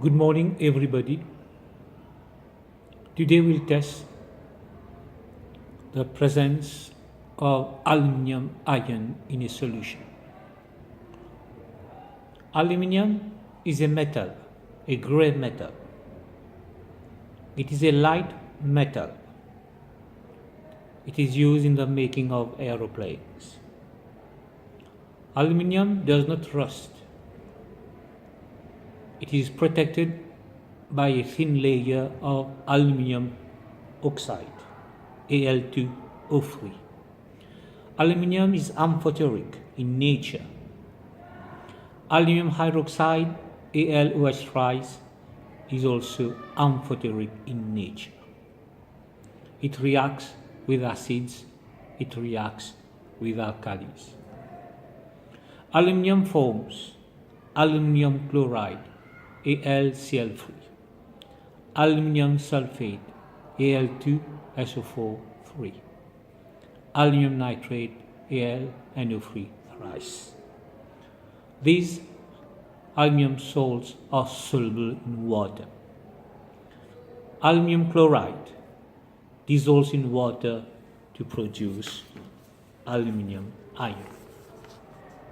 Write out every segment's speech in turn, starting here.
Good morning, everybody. Today we'll test the presence of aluminium ion in a solution. Aluminium is a metal, a gray metal. It is a light metal. It is used in the making of aeroplanes. Aluminium does not rust. It is protected by a thin layer of aluminium oxide, Al2O3. Aluminium is amphoteric in nature. Aluminium hydroxide, AlOH3, is also amphoteric in nature. It reacts with acids, it reacts with alkalis. Aluminium forms aluminium chloride, AlCl3, aluminium sulfate, Al2SO4, aluminium nitrate, AlNO3 thrice. These aluminium salts are soluble in water. Aluminium chloride dissolves in water to produce aluminium ion.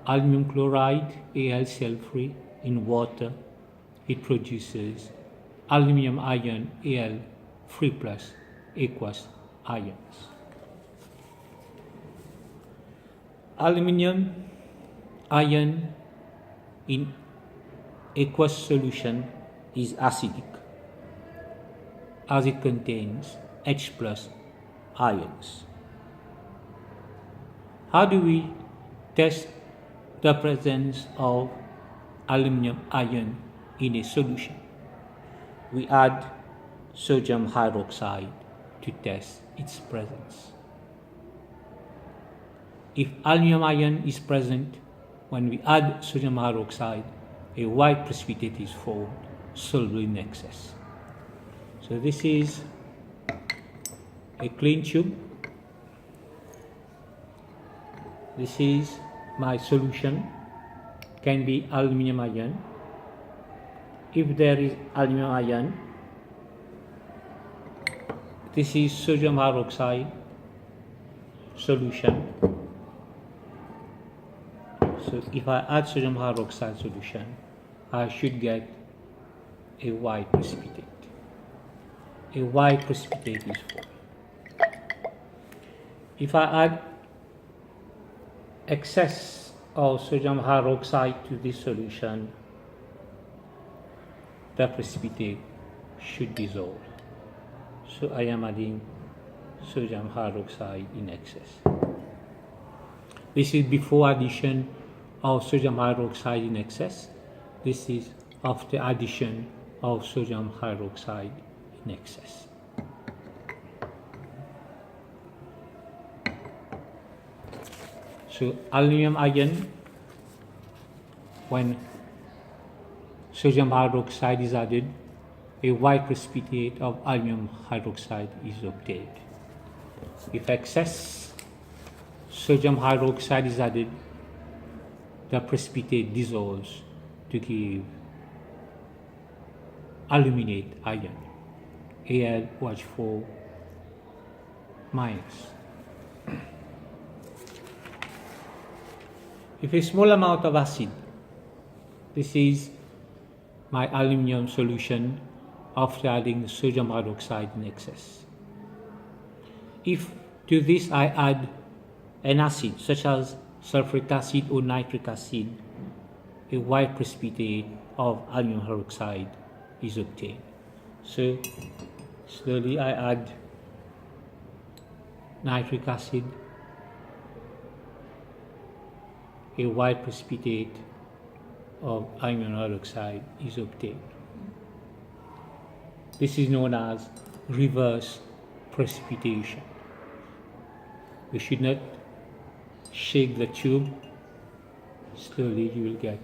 Aluminium chloride, AlCl3, in water, it produces aluminium ion, Al3+ aqueous ions. Aluminium ion in aqueous solution is acidic as it contains H+ ions. How do we test the presence of aluminium ion in a solution? We add sodium hydroxide to test its presence. If aluminium ion is present, when we add sodium hydroxide, a white precipitate is formed, soluble in excess. So this is a clean tube. This is my solution, can be aluminium ion. If there is aluminium ion, this is sodium hydroxide solution. So if I add sodium hydroxide solution, I should get a white precipitate. A white precipitate is formed. If I add excess of sodium hydroxide to this solution, the precipitate should dissolve. So I am adding sodium hydroxide in excess. This is before addition of sodium hydroxide in excess. This is after addition of sodium hydroxide in excess. So aluminium ion, when sodium hydroxide is added, a white precipitate of aluminium hydroxide is obtained. If excess sodium hydroxide is added, the precipitate dissolves to give aluminate ion, AlOH4-. If a small amount of acid, this is my aluminium solution after adding sodium hydroxide in excess. If to this I add an acid such as sulfuric acid or nitric acid, a white precipitate of aluminium hydroxide is obtained. So slowly I add nitric acid, a white precipitate of aluminium hydroxide is obtained. This is known as reverse precipitation. We should not shake the tube. Slowly you will get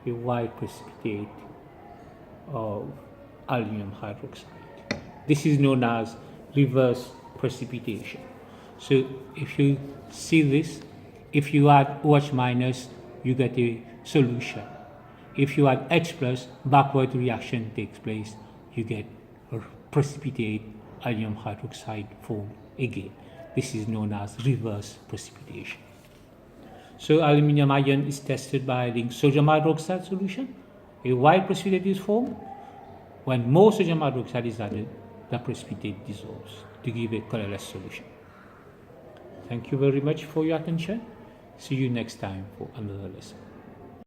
a white precipitate of aluminium hydroxide. This is known as reverse precipitation. So if you see this, if you add OH minus, you get a solution. If you add H plus, backward reaction takes place. You get a precipitate aluminum hydroxide formed again. This is known as reverse precipitation. So aluminium ion is tested by adding sodium hydroxide solution. A white precipitate is formed. When more sodium hydroxide is added, the precipitate dissolves to give a colorless solution. Thank you very much for your attention. See you next time for another lesson.